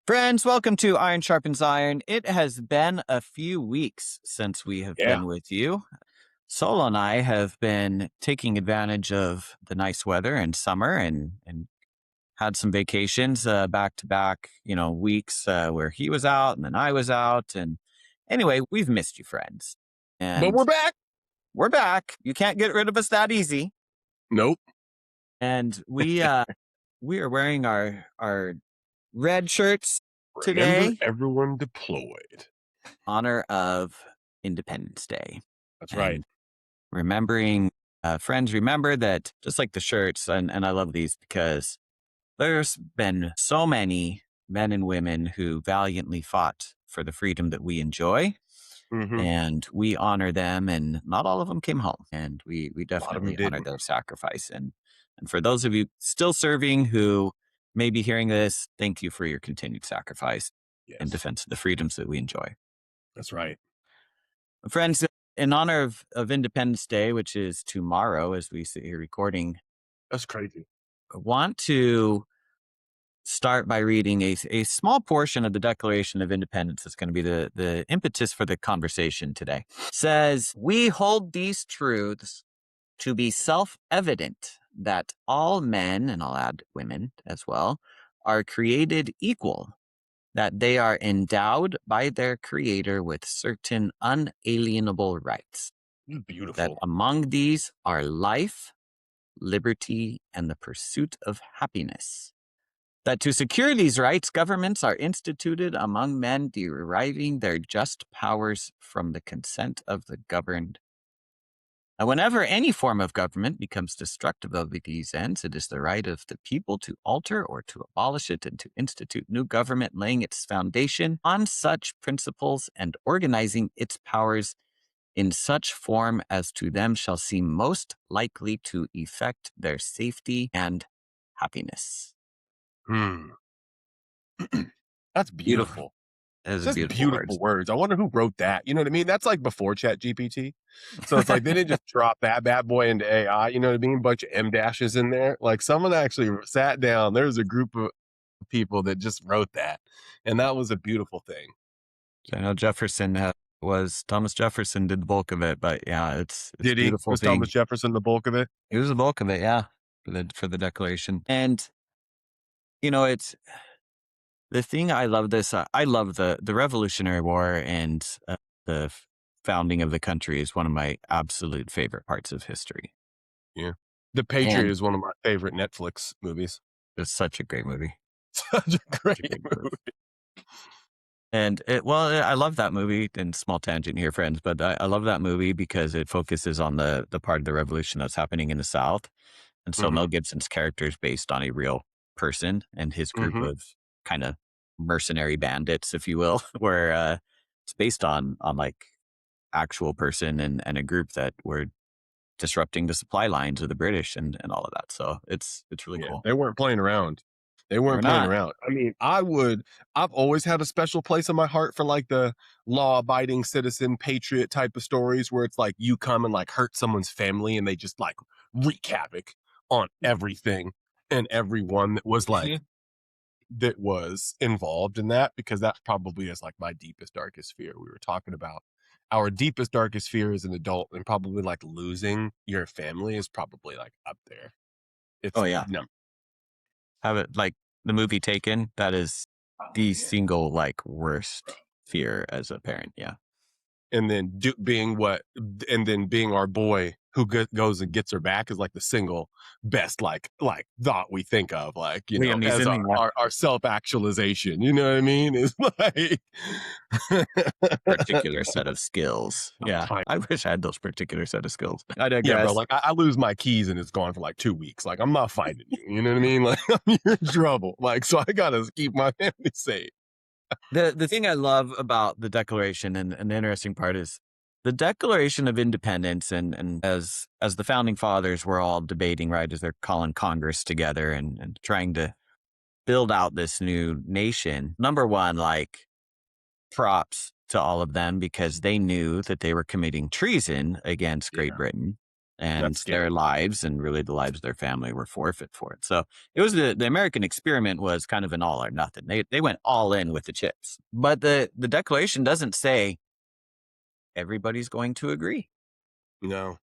Friends, welcome to Iron Sharpens Iron. It has been a few weeks since we have Yeah. been with you. Solo and I have been taking advantage of the nice weather and summer and had some vacations back to back, weeks where he was out and then I was out. And anyway, we've missed you, friends. But And we're back. we're back. You can't get rid of us that easy. Nope. And we are wearing our red shirts Remember today. everyone deployed. Honor of Independence Day. That's right. And remembering, friends, remember that just like the shirts, and I love these because there's been so many men and women who valiantly fought for the freedom that we enjoy. Mm-hmm. And we honor them, and not all of them came home. And we A lot of definitely them honor didn't. their sacrifice. And for those of you still serving who may be hearing this, thank you for your continued sacrifice in Yes. defense of the freedoms that we enjoy. That's right. Friends, in honor of Independence Day, which is tomorrow as we sit here recording, That's crazy. I want to start by reading a small portion of the Declaration of Independence. That's going to be the impetus for the conversation today. It says, "We hold these truths to be self-evident that all men," and I'll add women as well, "are created equal, that they are endowed by their Creator with certain unalienable rights, that Beautiful. among these are life, liberty, and the pursuit of happiness. That to secure these rights, governments are instituted among men, deriving their just powers from the consent of the governed. And whenever any form of government becomes destructive of these ends, it is the right of the people to alter or to abolish it and to institute new government, laying its foundation on such principles and organizing its powers in such form as to them shall seem most likely to effect their safety and happiness." Hmm. That's Beautiful. beautiful. Those are Just beautiful beautiful words. words. I wonder who wrote that. You know what I mean? That's like before Chat GPT. So it's like they didn't just drop that bad boy into AI. You know what I mean? Bunch of M dashes in there. Like someone actually sat down. There's a group of people that just wrote that, and that was a beautiful thing. I know Jefferson was Thomas Jefferson did the bulk of it, but yeah, it's a Did he? beautiful Was Thomas thing. Jefferson the bulk of it? It was the bulk of it, yeah, for the Declaration. And it's the thing. I love this. I love the Revolutionary War and the founding of the country is one of my absolute favorite parts of history. Yeah. The Patriot And is one of my favorite Netflix movies. it's such a great movie. Such a Such a great great movie. movie. And I love that movie. And small tangent here, friends, but I love that movie because it focuses on the part of the revolution that's happening in the South. And so Mel Mhm. Gibson's character is based on a real person and his group Mhm. of kind of mercenary bandits, if you will, where it's based on like actual person and a group that were disrupting the supply lines of the British and all of that. So it's really Yeah, cool. they weren't playing around. They We're weren't playing not. around. I mean, I've always had a special place in my heart for like the law-abiding citizen patriot type of stories where it's like you come and like hurt someone's family and they just like wreak havoc on everything and everyone that was like that was involved in that, because that probably is like my deepest darkest fear. We were talking about our deepest darkest fear as an adult, and probably like losing your family is probably like up there. Oh It's yeah. no. Have it like the movie Taken. That is the single like worst fear as a parent. Yeah. And then being our boy who goes and gets her back is like the single best like thought we think of, like, Liam as Neeson. Yeah. our self-actualization, you know what I mean, is like Particular set of skills. Yeah. I- I wish I had those particular set of skills. I yeah, bro, digress. like I lose my keys and it's gone for like 2 weeks. Like, I'm not fighting you, you know what I mean? Like, you're in trouble, like, so I gotta keep my family safe. The thing I love about the Declaration and the interesting part is the Declaration of Independence and as the founding fathers were all debating, right, as they're calling Congress together and trying to build out this new nation. Number one, like props to all of them because they knew that they were committing treason against Great Yeah. Britain. That's and their scary. lives and really the lives of their family were forfeit for it. So it was the American experiment was kind of an all or nothing. They went all in with the chips. But the Declaration doesn't say everybody's going to agree. No,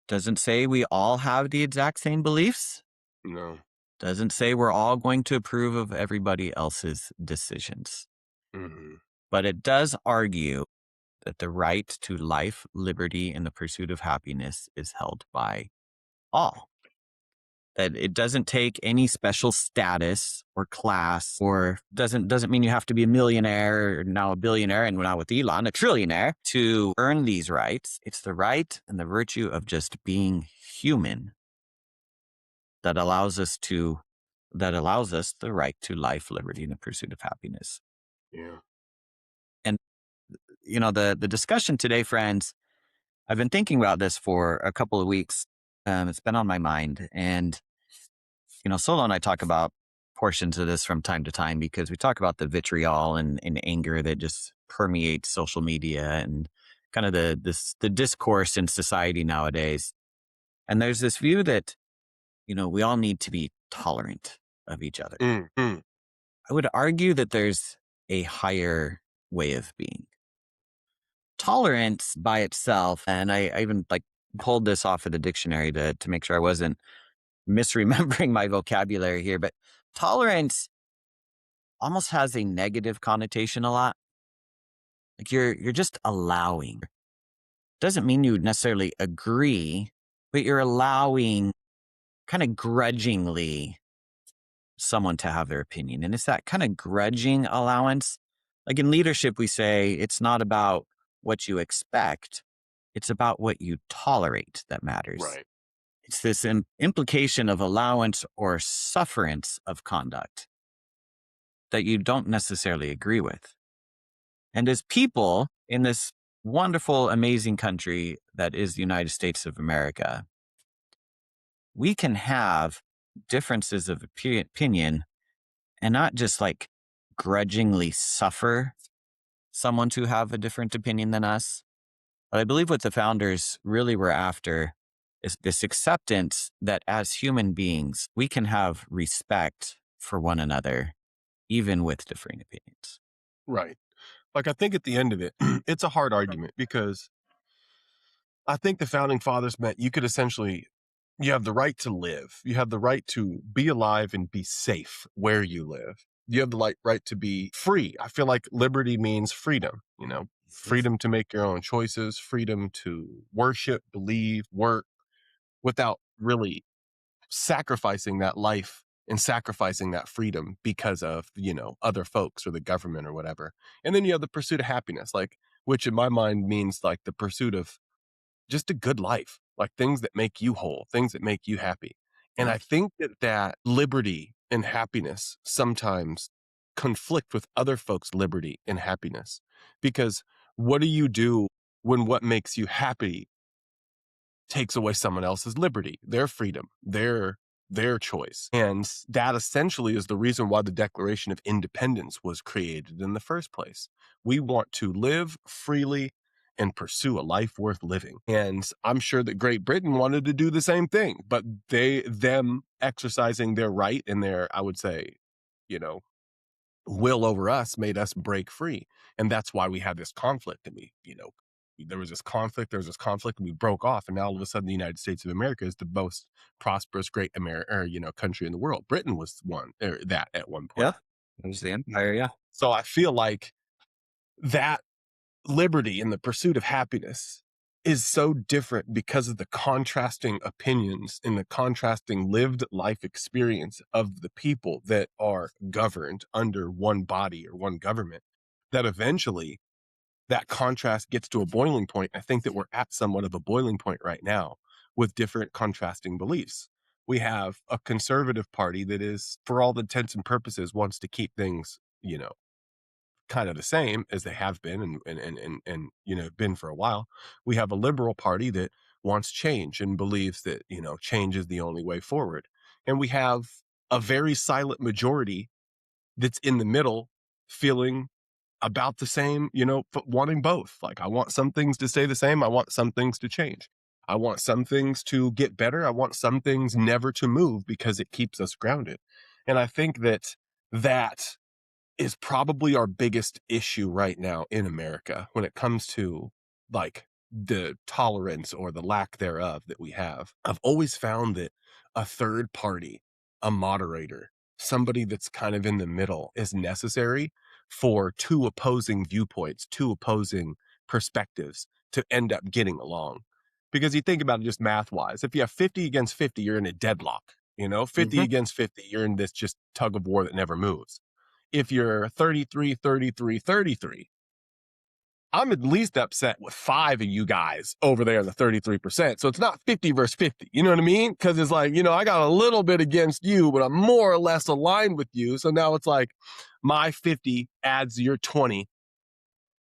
Doesn't say we all have the exact same beliefs. no. Doesn't say we're all going to approve of everybody else's decisions. Hmm. But it does argue that the right to life, liberty, and the pursuit of happiness is held by all. That it doesn't take any special status or class, or doesn't mean you have to be a millionaire or now a billionaire and now with Elon, a trillionaire to earn these rights. It's the right and the virtue of just being human that allows us the right to life, liberty, and the pursuit of happiness. Yeah. And the discussion today, friends, I've been thinking about this for a couple of weeks. It's been on my mind, and Solo and I talk about portions of this from time to time because we talk about the vitriol and anger that just permeates social media and kind of the discourse in society nowadays. And there's this view that we all need to be tolerant of each other. Hmm. I would argue that there's a higher way of being. Tolerance by itself, and I even like pulled this off of the dictionary to make sure I wasn't misremembering my vocabulary here, but tolerance almost has a negative connotation a lot. Like you're just allowing. Doesn't mean you necessarily agree, but you're allowing kind of grudgingly someone to have their opinion. And it's that kind of grudging allowance. Like in leadership, we say it's not about what you expect, it's about what you tolerate that matters. Right. It's this implication of allowance or sufferance of conduct that you don't necessarily agree with. And as people in this wonderful, amazing country that is the United States of America, we can have differences of opinion and not just like grudgingly suffer someone to have a different opinion than us. But I believe what the founders really were after is this acceptance that as human beings, we can have respect for one another, even with differing opinions. Right. Like, I think at the end of it, it's a hard argument because I think the founding fathers meant you could essentially, you have the right to live. You have the right to be alive and be safe where you live. You have the right to be free. I feel like liberty means freedom, freedom to make your own choices, freedom to worship, believe, work without really sacrificing that life and sacrificing that freedom because of, other folks or the government or whatever. And then you have the pursuit of happiness, like, which in my mind means like the pursuit of just a good life, like things that make you whole, things that make you happy. And Yeah. I think that liberty and happiness sometimes conflict with other folks' liberty and happiness. Because what do you do when what makes you happy takes away someone else's liberty, their freedom, their choice? And that essentially is the reason why the Declaration of Independence was created in the first place. We want to live freely and pursue a life worth living. And I'm sure that Great Britain wanted to do the same thing, but them exercising their right and their, I would say, you know, will over us made us break free. And that's why we had this conflict. And there was this conflict, and we broke off. And now all of a sudden, the United States of America is the most prosperous, great country in the world. Britain was that at one point. Yeah. There's the empire. Yeah. So I feel like that liberty and the pursuit of happiness is so different because of the contrasting opinions and the contrasting lived life experience of the people that are governed under one body or one government, that eventually that contrast gets to a boiling point. I think that we're at somewhat of a boiling point right now with different contrasting beliefs. We have a conservative party that is, for all intents and purposes, wants to keep things, kind of the same as they have been and been for a while. We have a liberal party that wants change and believes that, change is the only way forward. And we have a very silent majority that's in the middle, feeling about the same, wanting both. Like, I want some things to stay the same, I want some things to change. I want some things to get better. I want some things never to move because it keeps us grounded. And I think that that is probably our biggest issue right now in America when it comes to like the tolerance or the lack thereof that we have. I've always found that a third party, a moderator, somebody that's kind of in the middle is necessary for two opposing viewpoints, two opposing perspectives to end up getting along. Because you think about it just math wise, if you have 50 against 50, you're in a deadlock. 50 Mhm. against 50, you're in this just tug of war that never moves. If you're 33, 33, 33, I'm at least upset with 5 of you guys over there in the 33%. So it's not 50 versus 50. You know what I mean? Because it's like, I got a little bit against you, but I'm more or less aligned with you. So now it's like my 50 adds your 20.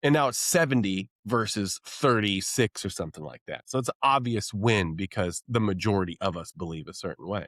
And now it's 70 versus 36 or something like that. So it's an obvious win because the majority of us believe a certain way.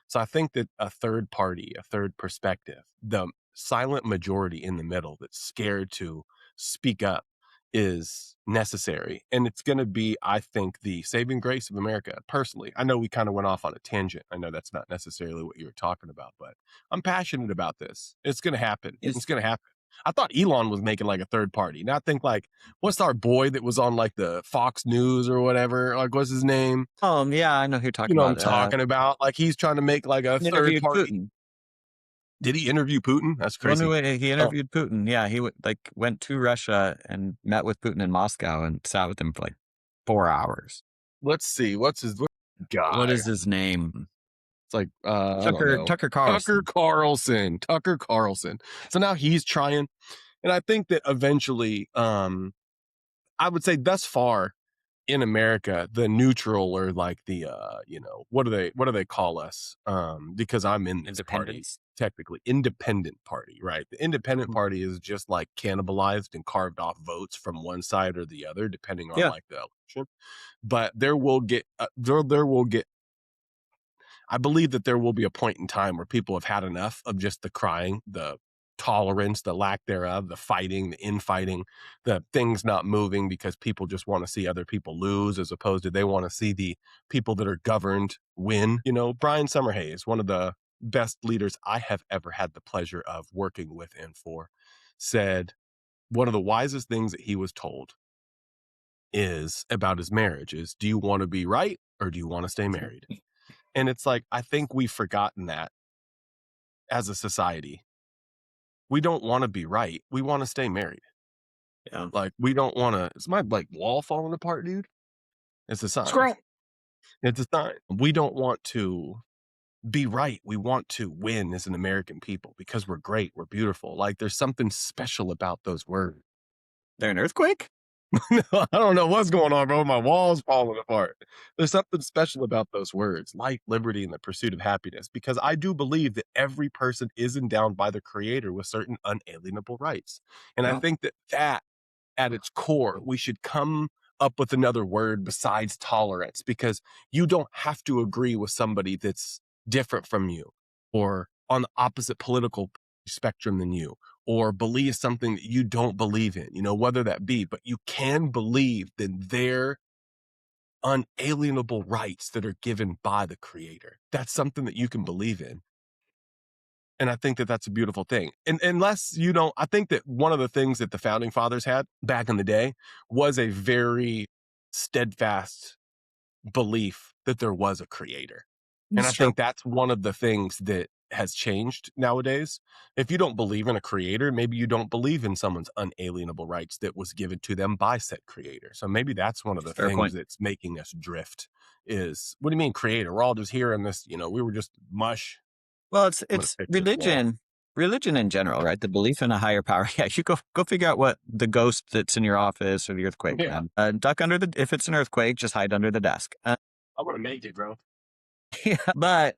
So I think that a third party, a third perspective, the silent majority in the middle that's scared to speak up is necessary. And it's going to be, I think, the saving grace of America. Personally, I know we kind of went off on a tangent. I know that's not necessarily what you were talking about, but I'm passionate about this. It's going to happen. Is It's going to happen. I thought Elon was making like a third party. Now I think like, what's our boy that was on like the Fox News or whatever? Like, what's his name? yeah, I know who you're You talking know what I'm about. talking about? Like, he's trying to make like a He third interviewed party. Putin. Did he interview Putin? That's One crazy. who he Oh, interviewed Putin. Yeah, he went to Russia and met with Putin in Moscow and sat with him for like 4 hours. let's see. What's his What guy? is his name? It's like, I don't Tucker know. Tucker Tucker Carlson. Carlson. Tucker Carlson. So now he's trying. And I think that eventually, I would say thus far, in America, the neutral or like the what do they call us? Because I'm in this party, Independence. technically independent party, right? The independent Mm. party is just like cannibalized and carved off votes from one side or the other, depending on Yeah, like the election. But there will get I believe that there will be a point in time where people have had enough of just the crying, the tolerance, the lack thereof, the fighting, the infighting, the things not moving because people just want to see other people lose as opposed to they want to see the people that are governed win. Brian Summerhays, one of the best leaders I have ever had the pleasure of working with and for, said one of the wisest things that he was told is about his marriage is, do you want to be right or do you want to stay married? And it's like, I think we've forgotten that as a society. We don't want to be right. We want to stay married. yeah. Like, we don't want to. Is my like wall falling apart, dude? It's a sign. Squirrel. It's a sign. We don't want to be right. We want to win as an American people because we're great. We're beautiful. Like, there's something special about those words. There an earthquake? I don't know what's going on, bro. My wall's falling apart. There's something special about those words, life, liberty, and the pursuit of happiness, because I do believe that every person is endowed by the Creator with certain unalienable rights. And I Yeah. think that at its core, we should come up with another word besides tolerance, because you don't have to agree with somebody that's different from you or on the opposite political spectrum than you or believe something that you don't believe in, whether that be, but you can believe in their unalienable rights that are given by the Creator. That's something that you can believe in. And I think that that's a beautiful thing. And unless you don't, I think that one of the things that the founding fathers had back in the day was a very steadfast belief that there was a creator. And It's I true. think that's one of the things that has changed nowadays. If you don't believe in a creator, maybe you don't believe in someone's unalienable rights that was given to them by said creator. So maybe that's one of the Fair things point. that's making us drift is, what do you mean creator? We're all just here in this, we were just mush. Well, it's I'm going to it's fix this wall. religion in general, right? The belief in a higher power. Yeah, you go figure out what the ghost that's in your office or the earthquake, Yeah, man. Duck under the if it's an earthquake, just hide under the desk. I want to make it, bro. Yeah, but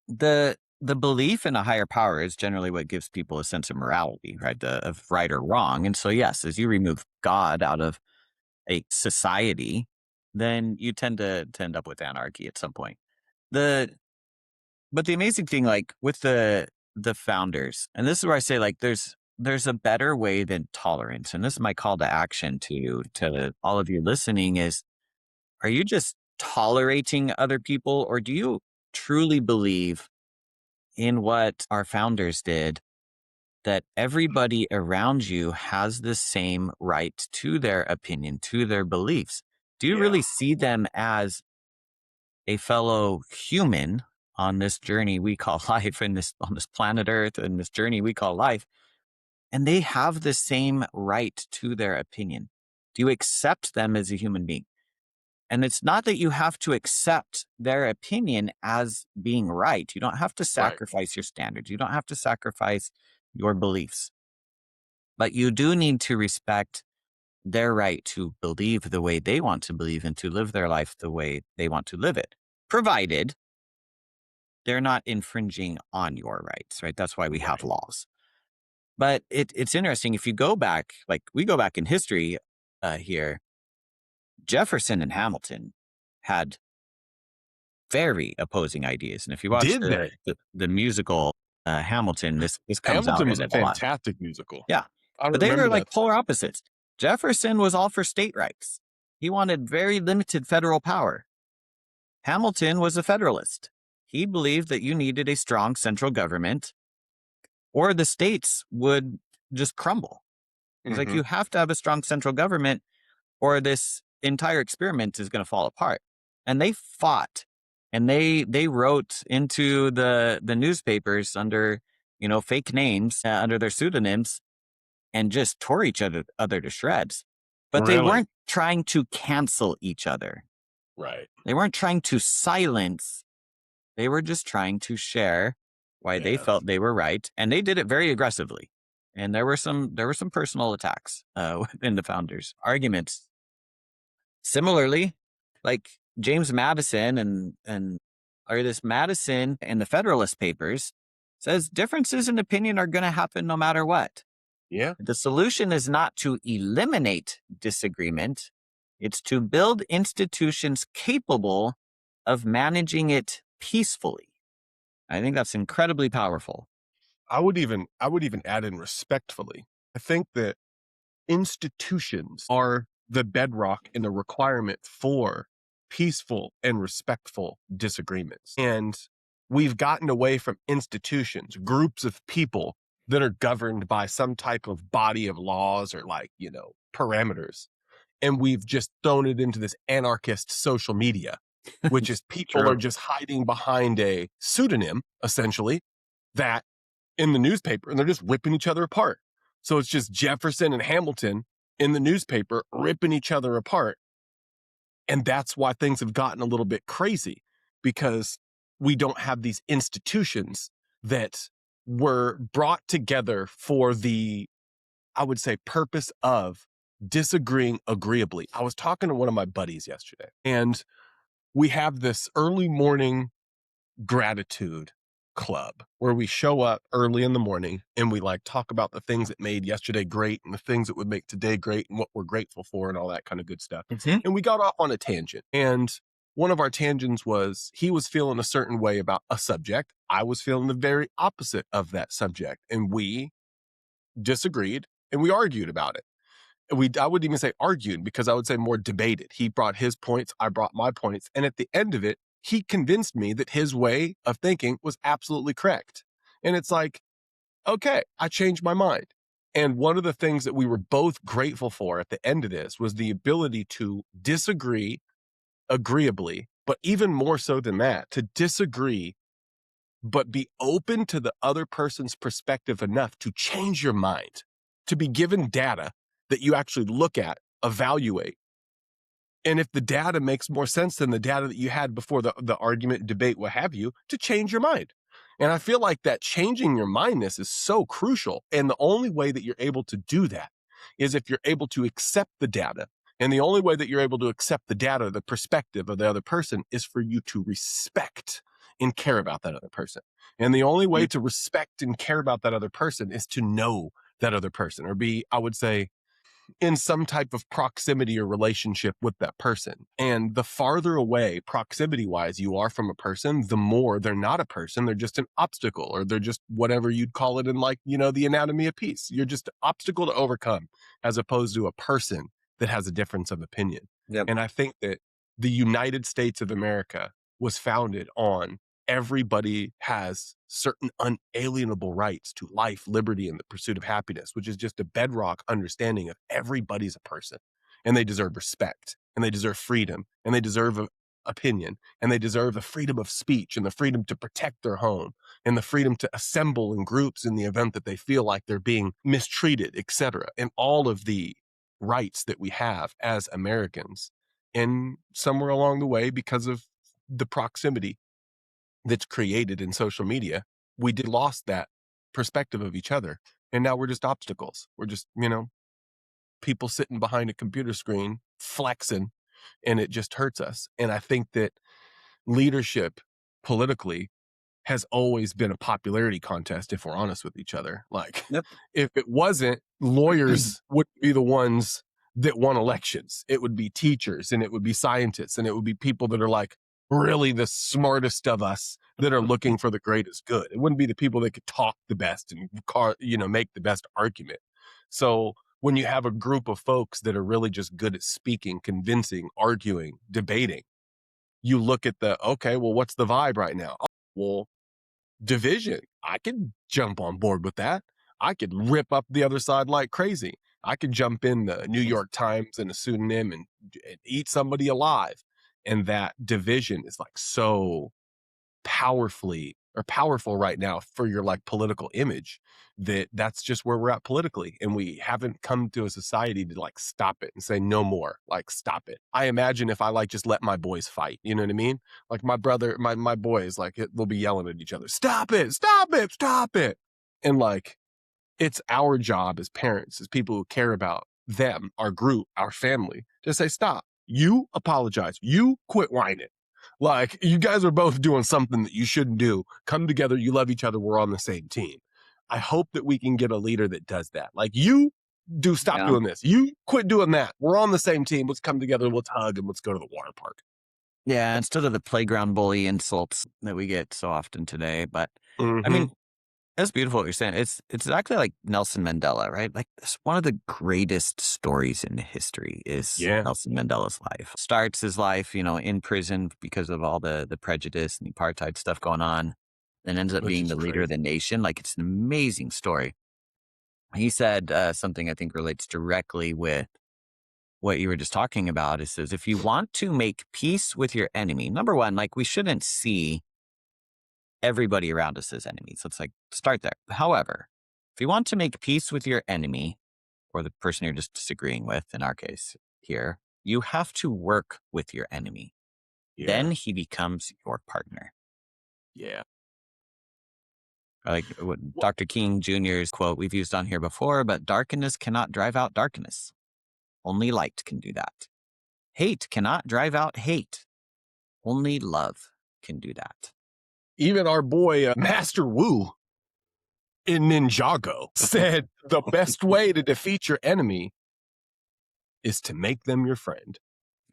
the belief in a higher power is generally what gives people a sense of morality, right? Of right or wrong. And so, yes, as you remove God out of a society, then you tend to end up with anarchy at some point. The But the amazing thing, like with the founders, and this is where I say, like, there's a better way than tolerance, and this is my call to action to all of you listening is Are you just tolerating other people, or do you truly believe in what our founders did, that everybody around you has the same right to their opinion, to their beliefs? Do you Yeah. really see them as a fellow human on this journey we call life, in this on this planet Earth, and this journey we call life, and they have the same right to their opinion? Do you accept them as a human being? And it's not that you have to accept their opinion as being right. You don't have to Right. sacrifice your standards. You don't have to sacrifice your beliefs, but you do need to respect their right to believe the way they want to believe and to live their life the way they want to live it, provided they're not infringing on your rights, right? That's why we have Right. laws. But it's interesting. If you go back, like we go back in history here, Jefferson and Hamilton had very opposing ideas. And if you watch Did they? the musical Hamilton, this comes out Hamilton was in a it a lot. fantastic musical. Yeah. I don't But they remember were like that. polar opposites. Jefferson was all for state rights. He wanted very limited federal power. Hamilton was a federalist. He believed that you needed a strong central government or the states would just crumble. He's like, Hmm. you have to have a strong central government or this entire experiment is going to fall apart. And they fought, and they wrote into the newspapers under, fake names, under their pseudonyms, and just tore each other to shreds. But they Really? weren't trying to cancel each other. Right. They weren't trying to silence. They were just trying to share why they Yeah. felt they were right, and they did it very aggressively. And there were some personal attacks within the founders' arguments. Similarly, like James Madison and or this Madison in the Federalist Papers says differences in opinion are going to happen no matter what. Yeah. The solution is not to eliminate disagreement, it's to build institutions capable of managing it peacefully. I think that's incredibly powerful. I would even add in respectfully. I think that institutions are the bedrock and the requirement for peaceful and respectful disagreements. And we've gotten away from institutions, groups of people that are governed by some type of body of laws or parameters. And we've just thrown it into this anarchist social media, which is people are True. just hiding behind a pseudonym, essentially, that in the newspaper, and they're just ripping each other apart. So it's just Jefferson and Hamilton in the newspaper ripping each other apart. And that's why things have gotten a little bit crazy, because we don't have these institutions that were brought together for the, I would say, purpose of disagreeing agreeably. I was talking to one of my buddies yesterday, and we have this early morning gratitude club where we show up early in the morning and we talk about the things that made yesterday great and the things that would make today great and what we're grateful for and all that kind of good stuff. Mhm. And we got off on a tangent. And one of our tangents was he was feeling a certain way about a subject. I was feeling the very opposite of that subject. And we disagreed and we argued about it. I wouldn't even say argued, because I would say more debated. He brought his points, I brought my points. And at the end of it, he convinced me that his way of thinking was absolutely correct. And it's like, okay, I changed my mind. And one of the things that we were both grateful for at the end of this was the ability to disagree agreeably, but even more so than that, to disagree, but be open to the other person's perspective enough to change your mind, to be given data that you actually look at, evaluate. And if the data makes more sense than the data that you had before the argument, debate, what have you, to change your mind. And I feel like that changing your mindness is so crucial. And the only way that you're able to do that is if you're able to accept the data. And the only way that you're able to accept the data, the perspective of the other person, is for you to respect and care about that other person. And the only way Mm. to respect and care about that other person is to know that other person, or be, I would say, in some type of proximity or relationship with that person. And the farther away proximity wise you are from a person, the more they're not a person. They're just an obstacle, or they're just whatever you'd call it in the anatomy of peace. You're just an obstacle to overcome, as opposed to a person that has a difference of opinion. Yep. And I think that the United States of America was founded on everybody has certain unalienable rights to life, liberty, and the pursuit of happiness, which is just a bedrock understanding of everybody's a person and they deserve respect and they deserve freedom and they deserve opinion and they deserve the freedom of speech and the freedom to protect their home and the freedom to assemble in groups in the event that they feel like they're being mistreated, etc. And all of the rights that we have as Americans. And somewhere along the way, because of the proximity that's created in social media, we did lost that perspective of each other. And now we're just obstacles. We're just, people sitting behind a computer screen flexing, and it just hurts us. And I think that leadership politically has always been a popularity contest, if we're honest with each other. Like, Yep. if it wasn't, lawyers would be the ones that won elections. It would be teachers and it would be scientists and it would be people that are like really the smartest of us that are looking for the greatest good. It wouldn't be the people that could talk the best and make the best argument. So when you have a group of folks that are really just good at speaking, convincing, arguing, debating, you look at okay, well, what's the vibe right now? Oh, well, division. I could jump on board with that. I could rip up the other side like crazy. I could jump in the New York Times in a pseudonym and eat somebody alive. And that division is like so powerful right now for your like political image that's just where we're at politically. And we haven't come to a society to like stop it and say no more, like stop it. I imagine if I like just let my boys fight, you know what I mean? Like my brother, my boys, like they'll be yelling at each other, stop it, stop it, stop it. And like, it's our job as parents, as people who care about them, our group, our family, to say, stop, you apologize, you quit whining. Like, you guys are both doing something that you shouldn't do. Come together. You love each other. We're on the same team. I hope that we can get a leader that does that. Like, you stop Yeah. doing this. You quit doing that. We're on the same team. Let's come together. Let's hug and let's go to the water park. Yeah, instead of the playground bully insults that we get so often today. But I Mm-hmm. mean, that's beautiful what you're saying. It's exactly like Nelson Mandela, right? Like one of the greatest stories in history is Yeah. Nelson Mandela's life. Starts his life, in prison because of all the prejudice and the apartheid stuff going on, and ends up Which being is the leader of crazy. the nation. Like it's an amazing story. He said something I think relates directly with what you were just talking about. It says, if you want to make peace with your enemy, number one, like we shouldn't see everybody around us as enemies. Let's like start there. However, if you want to make peace with your enemy or the person you're just disagreeing with, in our case here, you have to work with your enemy. Yeah. Then he becomes your partner. Yeah. Like what Well, Dr. King Jr.'s quote we've used on here before, but darkness cannot drive out darkness. Only light can do that. Hate cannot drive out hate. Only love can do that. even our boy, Master Wu in Ninjago said the best way to defeat your enemy is to make them your friend.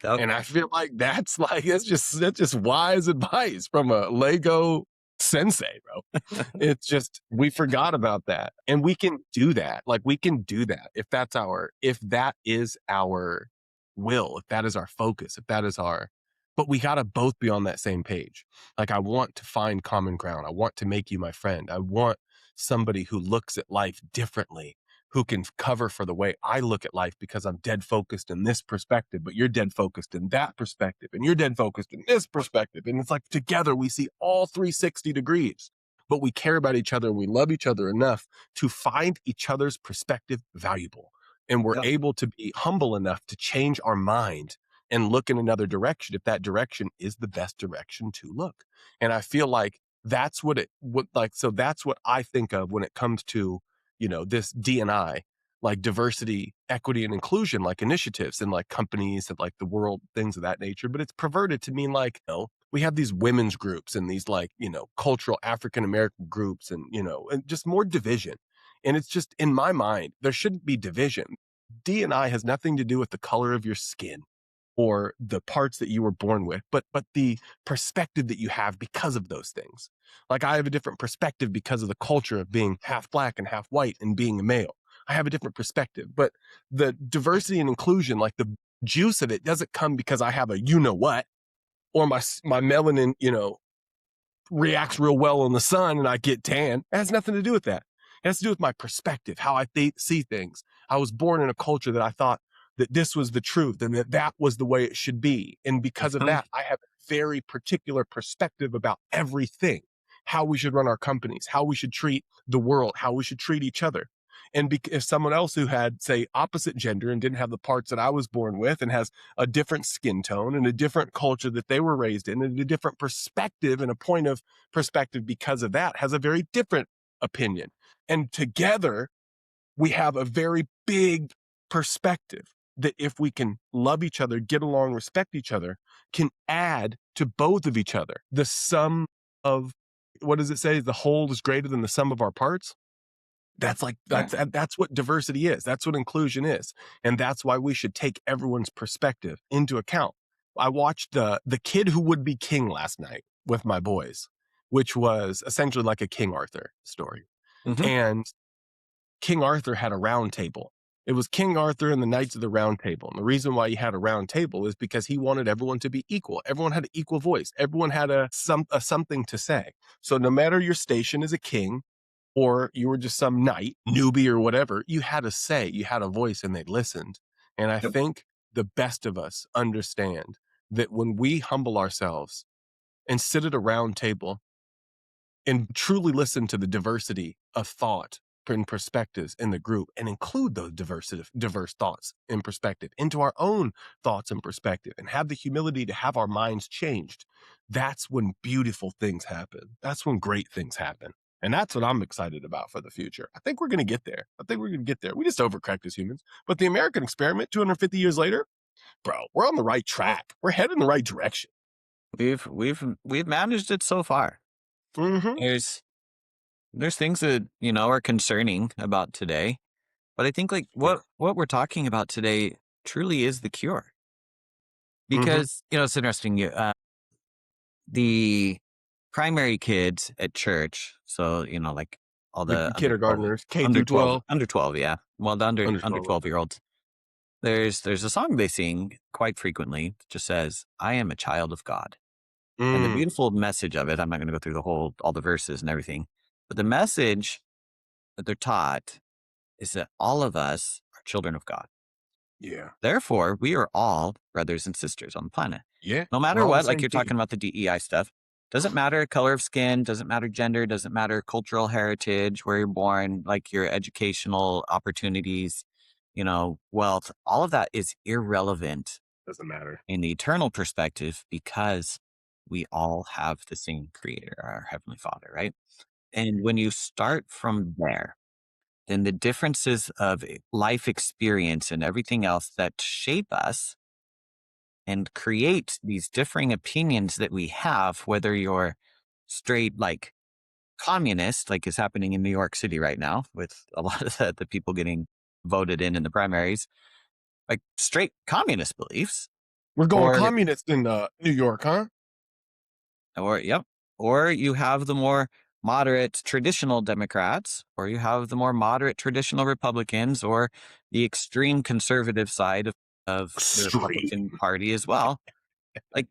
Yep. And I feel like that's just wise advice from a Lego sensei, bro. It's just we forgot about that. And we can do that. Like we can do that if that is our will, if that is our focus, if that is our but we got to both be on that same page. Like I want to find common ground. I want to make you my friend. I want somebody who looks at life differently, who can cover for the way I look at life because I'm dead focused in this perspective, but you're dead focused in that perspective, and you're dead focused in this perspective. And it's like together we see all 360 degrees, but we care about each other and we love each other enough to find each other's perspective valuable. And we're Yep. able to be humble enough to change our mind and look in another direction if that direction is the best direction to look. And I feel like that's that's what I think of when it comes to this D&I, like diversity, equity, and inclusion, like initiatives and like companies and like the world, things of that nature. But it's perverted to mean like, we have these women's groups and these like, cultural African American groups and, and just more division. And it's just in my mind, there shouldn't be division. D&I has nothing to do with the color of your skin or the parts that you were born with, but the perspective that you have because of those things. Like I have a different perspective because of the culture of being half black and half white and being a male. I have a different perspective, but the diversity and inclusion, like the juice of it doesn't come because I have a you know what, or my melanin, reacts real well in the sun and I get tan. It has nothing to do with that. It has to do with my perspective, how I see things. I was born in a culture that I thought that this was the truth and that was the way it should be. And because of Mhm. that, I have a very particular perspective about everything, how we should run our companies, how we should treat the world, how we should treat each other. And if someone else who had, say, opposite gender and didn't have the parts that I was born with and has a different skin tone and a different culture that they were raised in and a different perspective and a point of perspective because of that, has a very different opinion. And together we have a very big perspective that if we can love each other, get along, respect each other, can add to both of each other. The sum of, what does it say? The whole is greater than the sum of our parts. Right. That's what diversity is. That's what inclusion is. And that's why we should take everyone's perspective into account. I watched the Kid Who Would Be King last night with my boys, which was essentially like a King Arthur story. Mhm. And King Arthur had a round table. It was King Arthur and the Knights of the Round Table. And the reason why he had a round table is because he wanted everyone to be equal. Everyone had an equal voice. Everyone had a something to say. So no matter your station as a king, or you were just some knight, newbie or whatever, you had a say, you had a voice, and they listened. And I Yep. think the best of us understand that when we humble ourselves and sit at a round table and truly listen to the diversity of thought and perspectives in the group and include those diverse thoughts and perspective into our own thoughts and perspective and have the humility to have our minds changed, that's when beautiful things happen. That's when great things happen. And that's what I'm excited about for the future. I think we're going to get there. I think we're going to get there. We just overcorrect as humans. But the American experiment 250 years later, bro, we're on the right track. We're headed in the right direction. We've managed it so far. Mm-hmm. There's things that, are concerning about today, but I think like Yeah. what we're talking about today truly is the cure. Mm-hmm. Because, it's interesting. The primary kids at church, so, like all The the kindergartners, K through 12, under 12, yeah. Well, the under under 12. 12-year-olds. There's a song they sing quite frequently that just says, "I am a child of God." And the Mm, beautiful message of it, I'm not going to go through all the verses and everything, but the message that they're taught is that all of us are children of God. yeah. Therefore, we are all brothers and sisters on the planet. Yeah. No We're matter all on the what, like same you're team. talking about the DEI stuff, doesn't matter color of skin, doesn't matter gender, doesn't matter cultural heritage, where you're born, like your educational opportunities, wealth, all of that is irrelevant Doesn't matter. in the eternal perspective because we all have the same creator, our Heavenly Father, right? And when you start from there, then the differences of life experience and everything else that shape us and create these differing opinions that we have, whether you're straight like communist, like is happening in New York City right now with a lot of the people getting voted in the primaries, like straight communist beliefs, We're going or communist in New York, huh? yep, or you have the more moderate traditional Democrats, or you have the more moderate traditional Republicans, or the extreme conservative side of the Straight. Republican Party as well. Like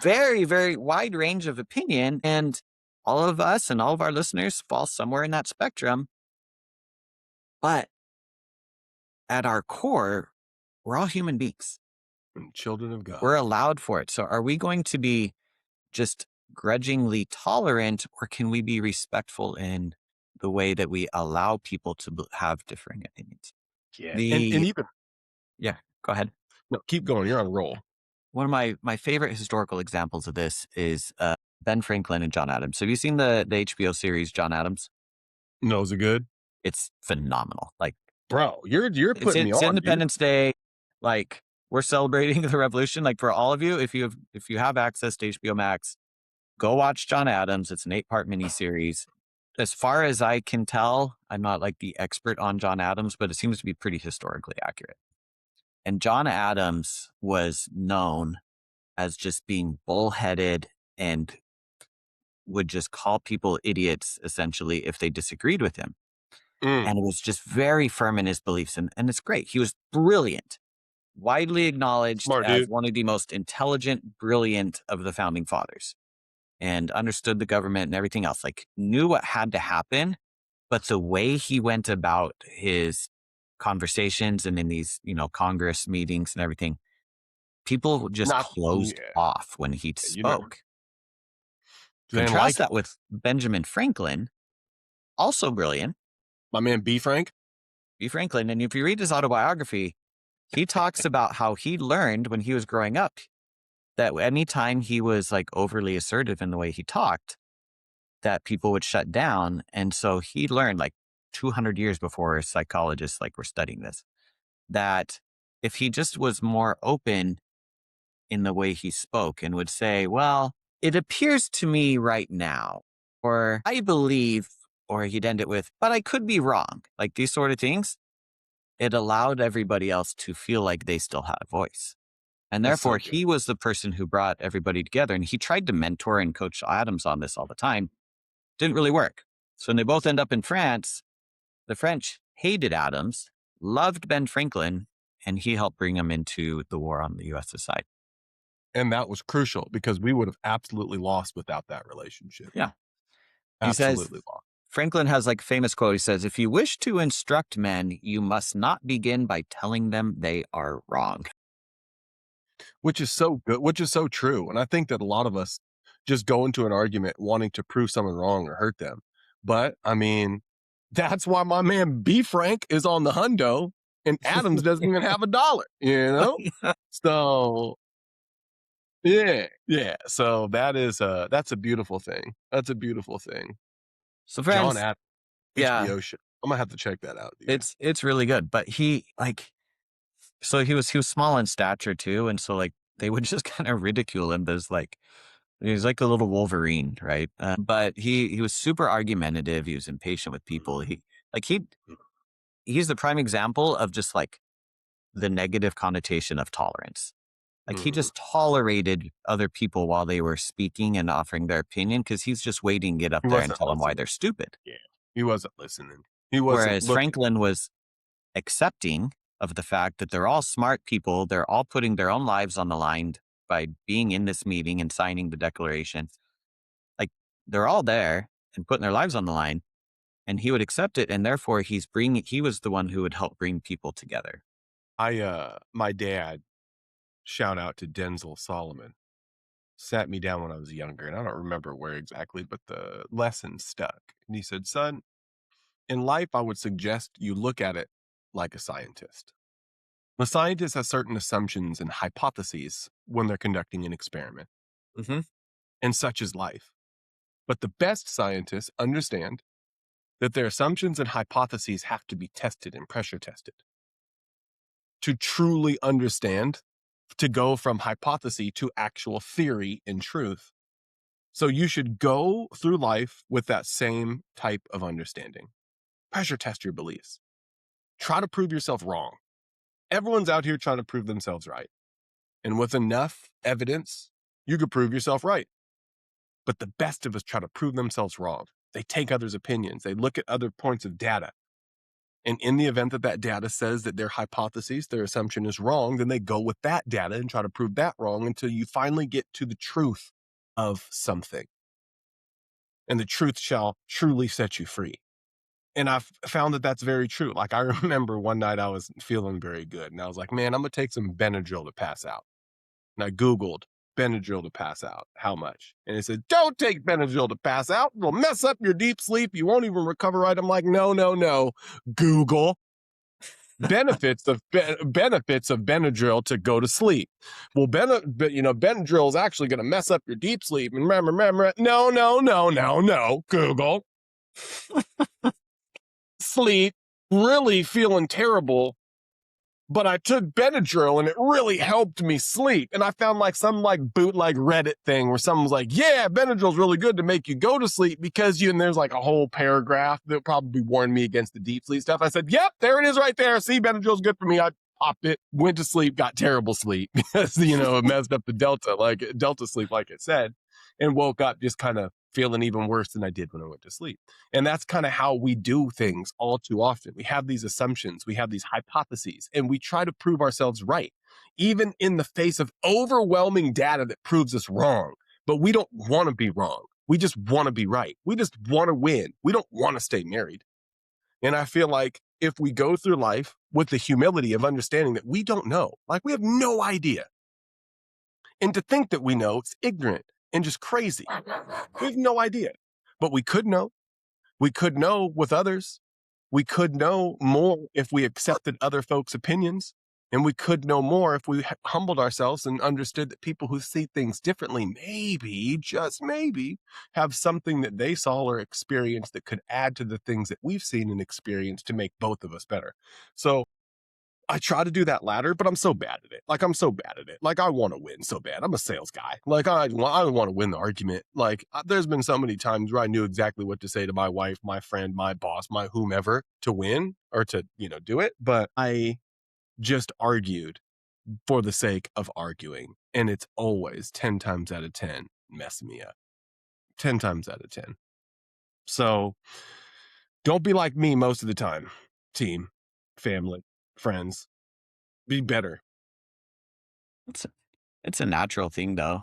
very, very wide range of opinion. And all of us and all of our listeners fall somewhere in that spectrum. But at our core, we're all human beings. And children of We're God. allowed for it. So are we going to be just grudgingly tolerant, or can we be respectful in the way that we allow people to have differing opinions? Yeah. And The even, Yeah, go ahead. no, keep going. You're on a roll. One of my favorite historical examples of this is Ben Franklin and John Adams. Have you seen the HBO series John Adams? No, is it good? It's phenomenal. Like Bro, you're putting me it's on, dude. Independence Day. Like we're celebrating the revolution. Like for all of you, if you have access to HBO Max, go watch John Adams. It's an 8-part miniseries. As far as I can tell, I'm not like the expert on John Adams, but it seems to be pretty historically accurate. And John Adams was known as just being bullheaded and would just call people idiots essentially if they disagreed with him. Mm, And was just very firm in his beliefs. And it's great. He was brilliant. widely acknowledged Smart as dude. one of the most intelligent, brilliant of the founding fathers, and understood the government and everything else, like knew what had to happen. But the way he went about his conversations and in these, Congress meetings and everything, people just Not, closed yeah, off when he you know, spoke. they didn't Contrast like it. that with Benjamin Franklin, also brilliant, My man B. Frank. B. Franklin. And if you read his autobiography, he talks about how he learned when he was growing up that anytime he was like overly assertive in the way he talked, that people would shut down. And so he learned like 200 years before psychologists like were studying this, that if he just was more open in the way he spoke and would say, well, it appears to me right now, or I believe, or he'd end it with, but I could be wrong, like these sort of things, it allowed everybody else to feel like they still had a voice. And That's so therefore, good. he was the person who brought everybody together. And he tried to mentor and coach Adams on this all the time. Didn't really work. So when they both end up in France, the French hated Adams, loved Ben Franklin, and he helped bring him into the war on the U.S.'s side. And that was crucial because we would have absolutely lost without that relationship. Yeah. He says, Absolutely lost. Franklin has like famous quote. He says, if you wish to instruct men, you must not begin by telling them they are wrong. Which is so good, which is so true. And I think that a lot of us just go into an argument wanting to prove someone wrong or hurt them. But I mean, that's why my man B. Frank is on the hundo and Adams doesn't even have $1, So yeah. So that's a beautiful thing. That's a beautiful thing. So John friends, Adams, yeah, HBO show. I'm gonna have to check that out, dude. it's really good. But he like, so he was small in stature too. And so like they would just kind of ridicule him as like, he's like a little Wolverine, right? But he was super argumentative. He was impatient with people. He's the prime example of just like the negative connotation of tolerance. Like he Mhm. just tolerated other people while they were speaking and offering their opinion because he's just waiting to get up He there and wasn't tell them why listening. they're stupid. Yeah. He wasn't listening. He wasn't Whereas looking. Franklin was accepting of the fact that they're all smart people. They're all putting their own lives on the line by being in this meeting and signing the declaration. Like they're all there and putting their lives on the line, and he would accept it. And therefore he was the one who would help bring people together. My dad, shout out to Denzel Solomon, sat me down when I was younger, and I don't remember where exactly, but the lesson stuck. And he said, son, in life, I would suggest you look at it like a scientist. The scientist has certain assumptions and hypotheses when they're conducting an experiment, Mm-hmm. and such is life. But the best scientists understand that their assumptions and hypotheses have to be tested and pressure tested to truly understand, to go from hypothesis to actual theory and truth. So you should go through life with that same type of understanding. Pressure test your beliefs. Try to prove yourself wrong. Everyone's out here trying to prove themselves right. And with enough evidence, you could prove yourself right. But the best of us try to prove themselves wrong. They take others' opinions. They look at other points of data. And in the event that that data says that their hypothesis, their assumption is wrong, then they go with that data and try to prove that wrong until you finally get to the truth of something. And the truth shall truly set you free. And I've found that that's very true. Like I remember one night I was feeling very good and I was like, man, I'm going to take some Benadryl to pass out. And I Googled Benadryl to pass out. How much? And it said, don't take Benadryl to pass out. It'll mess up your deep sleep. You won't even recover right. I'm like, no. Google benefits of Benadryl to go to sleep. Well, Benadryl is actually going to mess up your deep sleep. And remember, no. Google sleep, really feeling terrible. But I took Benadryl and it really helped me sleep. And I found like some like bootleg Reddit thing where someone's like, yeah, Benadryl's really good to make you go to sleep because and there's like a whole paragraph that probably warned me against the deep sleep stuff. I said, yep, there it is right there. See, Benadryl's good for me. I popped it, went to sleep, got terrible sleep because, it messed up the delta sleep, like it said, and woke up just kind of feeling even worse than I did when I went to sleep. And that's kind of how we do things all too often. We have these assumptions, we have these hypotheses, and we try to prove ourselves right. even in the face of overwhelming data that proves us wrong. But we don't want to be wrong. We just want to be right. We just want to win. We don't want to stay married. And I feel like if we go through life with the humility of understanding that we don't know, like we have no idea, and to think that we know, it's ignorant and just crazy. We have no idea. But we could know. We could know with others. We could know more if we accepted other folks' opinions. And we could know more if we humbled ourselves and understood that people who see things differently, maybe, just maybe, have something that they saw or experienced that could add to the things that we've seen and experienced to make both of us better. So I try to do that latter, but I'm so bad at it. Like, I'm so bad at it. Like, I want to win so bad. I'm a sales guy. Like, I want to win the argument. Like, there's been so many times where I knew exactly what to say to my wife, my friend, my boss, my whomever to win or to, do it. But I just argued for the sake of arguing. And it's always 10 times out of 10 messing me up. 10 times out of 10. So don't be like me most of the time, team, family, friends. Be better. It's a natural thing, though.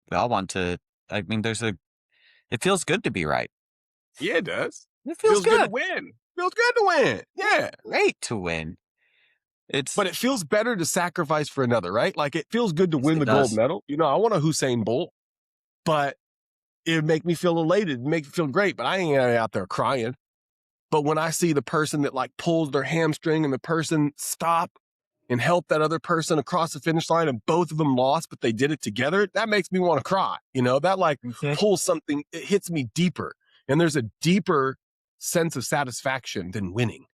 We all want to. I mean, it feels good to be right. Yeah, it does. It feels good to good. win. Feels good to win. Yeah. Great to win. But it feels better to sacrifice for another, right? Like, it feels good to Yes, win it the gold does. medal. I want a Usain Bolt, but it would make me feel elated, make me feel great, but I ain't out there crying. But when I see the person that like pulls their hamstring and the person stop and help that other person across the finish line and both of them lost, but they did it together, that makes me want to cry. That like pulls something, it hits me deeper. And there's a deeper sense of satisfaction than winning.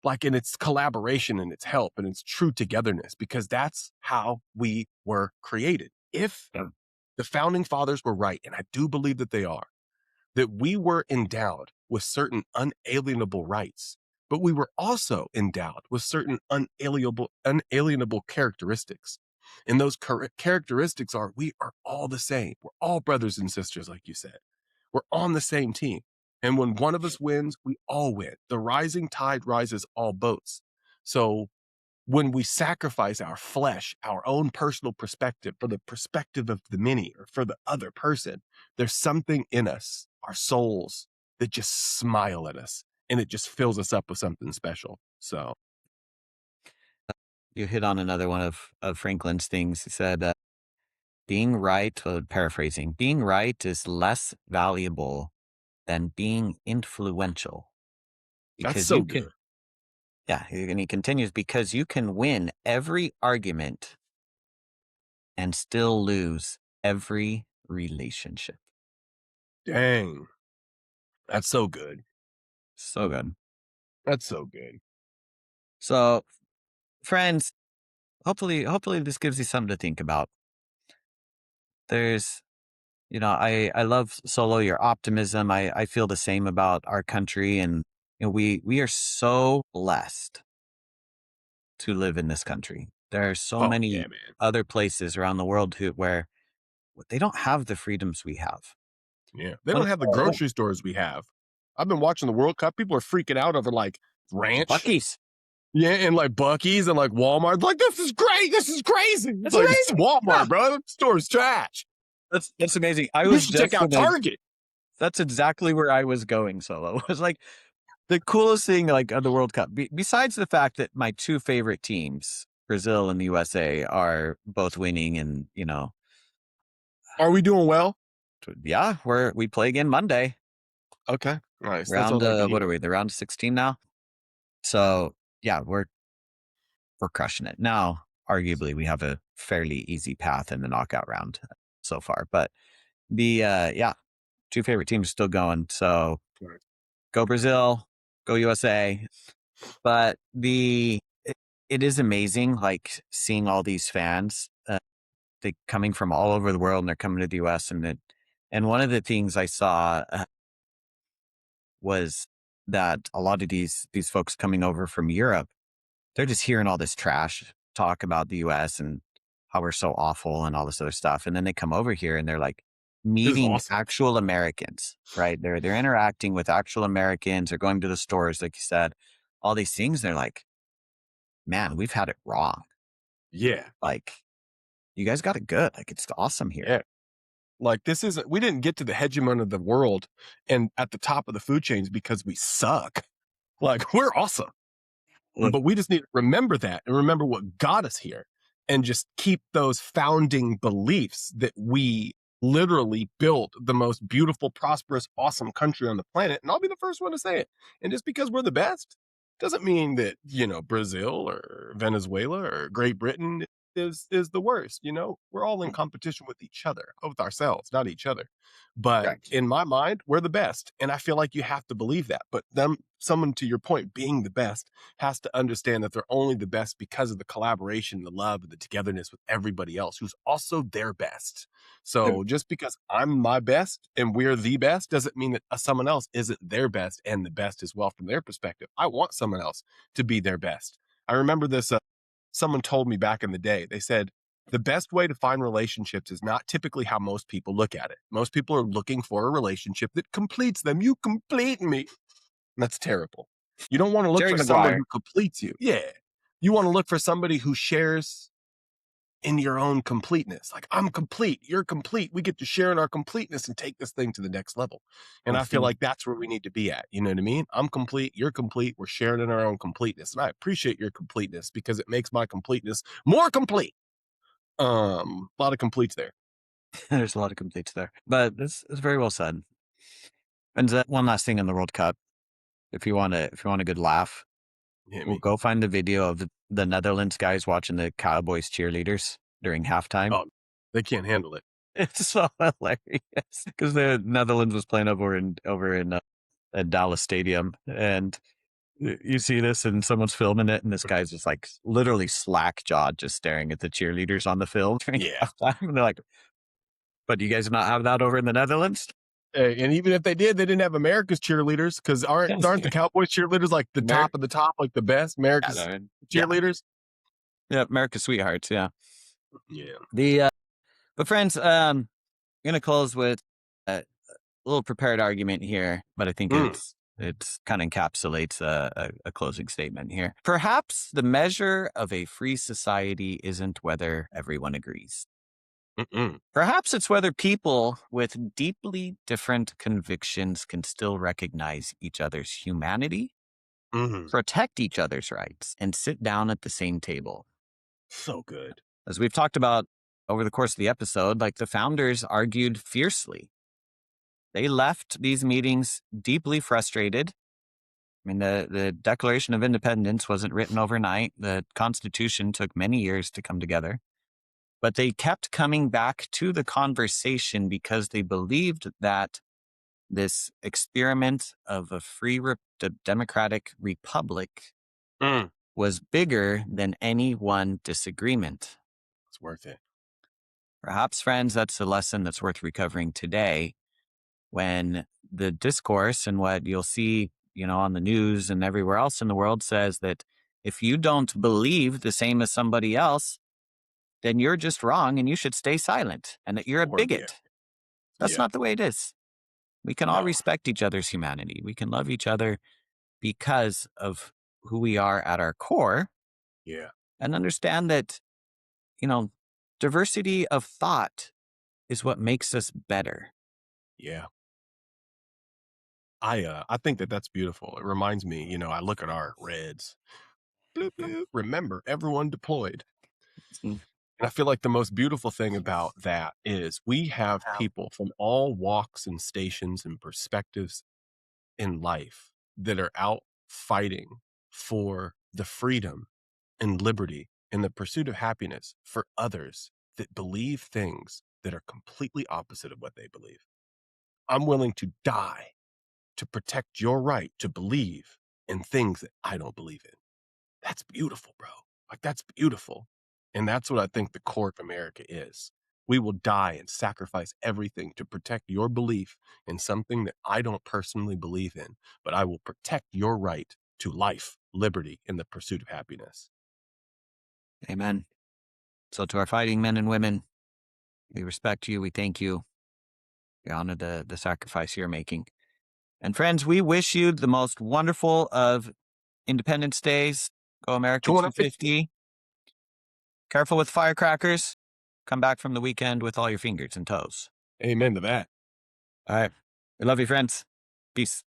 Like, in its collaboration and its help and its true togetherness, because that's how we were created. If the founding fathers were right, and I do believe that they are, that we were endowed with certain unalienable rights, but we were also endowed with certain unalienable characteristics. And those characteristics are, we are all the same. We're all brothers and sisters, like you said. We're on the same team. And when one of us wins, we all win. The rising tide rises all boats. So when we sacrifice our flesh, our own personal perspective for the perspective of the many or for the other person, there's something in us, our souls, that just smile at us and it just fills us up with something special. So You hit on another one of Franklin's things. He said, being right, paraphrasing, being right is less valuable than being influential. that's Because so you good. can, yeah, and he continues, because you can win every argument and still lose every relationship. Dang. That's so good. So good. That's so good. So, friends, hopefully this gives you something to think about. There's, I love, Solo, your optimism. I feel the same about our country, and we are so blessed to live in this country. There are so Oh, many yeah, man. other places around the world where they don't have the freedoms we have. Yeah. They don't have the grocery stores we have. I've been watching the World Cup. People are freaking out over like ranch. Buc-ee's. Yeah, and like Buc-ee's and like Walmart. Like, this is great. This is crazy. That's Like, amazing. Walmart, Yeah. bro. The store's trash. That's amazing. You should check out Target. That's exactly where I was going, Solo. It was like the coolest thing, like, of the World Cup. Besides the fact that my two favorite teams, Brazil and the USA, are both winning, and Are we doing well? yeah, we play again Monday. Okay, nice. That's Round all I like to what hear. are we? The round 16 now. So yeah, we're crushing it now. Arguably, we have a fairly easy path in the knockout round so far, but the two favorite teams still going. So go Brazil, go USA. But it is amazing, like, seeing all these fans, they coming from all over the world, and they're coming to the US, and one of the things I saw was that a lot of these folks coming over from Europe, they're just hearing all this trash talk about the US and how we're so awful and all this other stuff. And then they come over here and they're like This is meeting awesome. actual Americans, right? They're interacting with actual Americans. They're going to the stores, like you said, all these things. They're like, man, we've had it wrong. Yeah. Like, you guys got it good. Like, it's awesome here. Yeah. Like this isn't we didn't get to the hegemon of the world and at the top of the food chains because we suck. Like we're awesome. Look, But we just need to remember that and remember what got us here and just keep those founding beliefs that we literally built the most beautiful, prosperous, awesome country on the planet. And I'll be the first one to say it. And just because we're the best doesn't mean that, Brazil or Venezuela or Great Britain is the worst. We're all in competition with each other, with ourselves, not each other. But correct. in my mind, we're the best. And I feel like you have to believe that. But someone to your point, being the best has to understand that they're only the best because of the collaboration, the love, and the togetherness with everybody else who's also their best. So just because I'm my best and we're the best doesn't mean that someone else isn't their best and the best as well from their perspective. I want someone else to be their best. I remember this, someone told me back in the day, they said, the best way to find relationships is not typically how most people look at it. Most people are looking for a relationship that completes them. You complete me. That's terrible. You don't want to look Jerry for someone Maguire. who completes you. Yeah. You want to look for somebody who shares in your own completeness. Like, I'm complete. You're complete. We get to share in our completeness and take this thing to the next level. And I feel like that's where we need to be at. You know what I mean? I'm complete. You're complete. We're sharing in our own completeness. And I appreciate your completeness because it makes my completeness more complete. A lot of completes there. There's a lot of completes there. But this is very well said. And one last thing in the World Cup. If you want a good laugh, Hit we'll me. go find the video of the Netherlands guys watching the Cowboys cheerleaders during halftime. Oh, they can't handle it. It's so hilarious because the Netherlands was playing over in at Dallas Stadium, and you see this, and someone's filming it, and this guy's just like literally slack jawed, just staring at the cheerleaders on the field during Yeah. halftime. And they're like, "But do you guys not have that over in the Netherlands?" And even if they did, they didn't have America's cheerleaders because aren't the Cowboys cheerleaders like the top of the top, like the best America's Yeah, cheerleaders? yeah, America's sweethearts. Yeah. Yeah. But friends, I'm gonna close with a little prepared argument here, but I think Mm, it's kind of encapsulates a closing statement here. Perhaps the measure of a free society isn't whether everyone agrees. mm-mm, Perhaps it's whether people with deeply different convictions can still recognize each other's humanity, mm. protect each other's rights, and sit down at the same table. So good. As we've talked about over the course of the episode, like the founders argued fiercely. They left these meetings deeply frustrated. I mean, the Declaration of Independence wasn't written overnight. The Constitution took many years to come together. But they kept coming back to the conversation because they believed that this experiment of a free democratic republic Mm, was bigger than any one disagreement. it's worth it. Perhaps, friends, that's a lesson that's worth recovering today when the discourse and what you'll see, on the news and everywhere else in the world says that if you don't believe the same as somebody else, then you're just wrong and you should stay silent and that you're a Or yeah, bigot. That's yeah, not the way it is. We can all no, respect each other's humanity. We can love each other because of who we are at our core yeah, and understand that, you know, diversity of thought is what makes us better. yeah. I think that that's beautiful. It reminds me, I look at our Reds. Bloop, bloop, remember, everyone deployed. Mm. And I feel like the most beautiful thing about that is we have people from all walks and stations and perspectives in life that are out fighting for the freedom and liberty and the pursuit of happiness for others that believe things that are completely opposite of what they believe. I'm willing to die to protect your right to believe in things that I don't believe in. That's beautiful, bro. Like, that's beautiful. And that's what I think the core of America is. We will die and sacrifice everything to protect your belief in something that I don't personally believe in, but I will protect your right to life, liberty, and the pursuit of happiness. Amen. So to our fighting men and women, we respect you. We thank you. We honor the sacrifice you're making. And friends, we wish you the most wonderful of Independence Days. Go America 250. 250. Careful with firecrackers. Come back from the weekend with all your fingers and toes. Amen to that. All right. I love you, friends. Peace.